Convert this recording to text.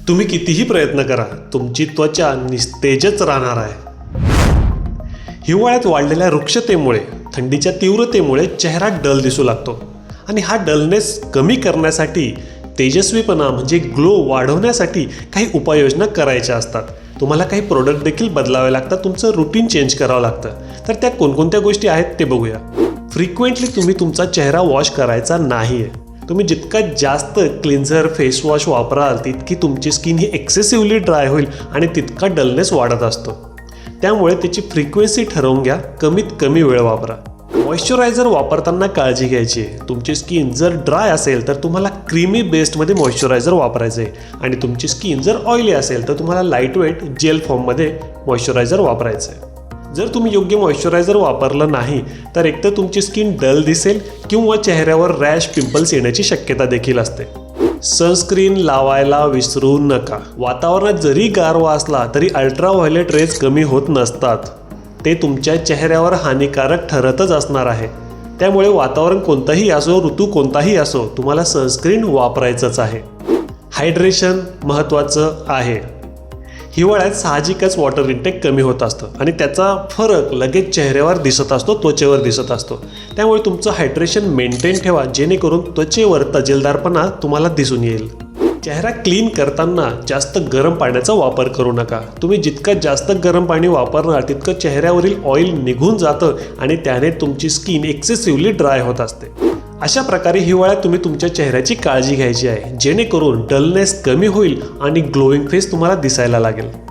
तुम्ही कितीही प्रयत्न करा, तुमची त्वचा निस्तेजच राहणार आहे. हिवाळ्यात वाढलेल्या वृक्षतेमुळे, थंडीच्या तीव्रतेमुळे चेहरा डल दिसू लागतो आणि हा डलनेस कमी करण्यासाठी, तेजस्वीपणा म्हणजे ग्लो वाढवण्यासाठी काही उपाययोजना करायच्या असतात. तुम्हाला काही प्रोडक्ट देखील बदलावे लागतात, तुमचं रुटीन चेंज करावं लागतं. तर त्या कोणकोणत्या गोष्टी आहेत ते बघूया. फ्रिक्वेंटली तुम्ही तुमचा चेहरा वॉश करायचा नाही आहे. तुम्ही जितका जास्त क्लिन्झर फेस वॉश वापराल तितकी तुमची स्किन ही एक्सेसिव्हली ड्राय होईल आणि तितका डलनेस वाढत असतो. त्यामुळे त्याची फ्रिक्वेन्सी ठरवून घ्या, कमीत कमी वेळ वापरा. मॉइश्चरायझर वापरताना काळजी घ्यायची आहे. तुमची स्किन जर ड्राय असेल तर तुम्हाला क्रीमी बेस्डमध्ये मॉइश्चरायझर वापरायचं आहे आणि तुमची स्किन जर ऑइली असेल तर तुम्हाला लाईटवेट जेल फॉर्ममध्ये मॉइश्चरायझर वापरायचं आहे. जर तुम्ही योग्य मॉइश्चरायझर वापरलं नाही तर एकतर तुमची स्किन डल दिसेल किंवा चेहऱ्यावर रॅश, पिंपल्स येण्याची शक्यता देखील असते. सनस्क्रीन लावायला विसरू नका. वातावरणात जरी गारवा असला तरी अल्ट्राव्हायोलेट रेज कमी होत नसतात. ते तुमच्या चेहऱ्यावर हानिकारक ठरतच असणार आहे. त्यामुळे वातावरण कोणतंही असो, ऋतू कोणताही असो, तुम्हाला सनस्क्रीन वापरायचंच आहे. हायड्रेशन महत्त्वाचं आहे. हिवाळ्यात साहजिकच वॉटर इंटेक कमी होत असतं आणि त्याचा फरक लगेच चेहऱ्यावर दिसत असतो, त्वचेवर दिसत असतो. त्यामुळे तुमचं हायड्रेशन मेंटेन ठेवा, जेणेकरून त्वचेवर तजेलदारपणा तुम्हाला दिसून येईल. चेहरा क्लीन करताना जास्त गरम पाण्याचा वापर करू नका. तुम्ही जितकं जास्त गरम पाणी वापरणार तितकं चेहऱ्यावरील ऑइल निघून जातं आणि त्याने तुमची स्किन एक्सेसिव्हली ड्राय होत असते. अशा प्रकारे हिवाळ्यात तुम्ही तुमच्या चेहऱ्याची काळजी घ्यायची आहे, जेणेकरून डलनेस कमी होईल आणि ग्लोईंग फेस तुम्हाला दिसायला लागेल.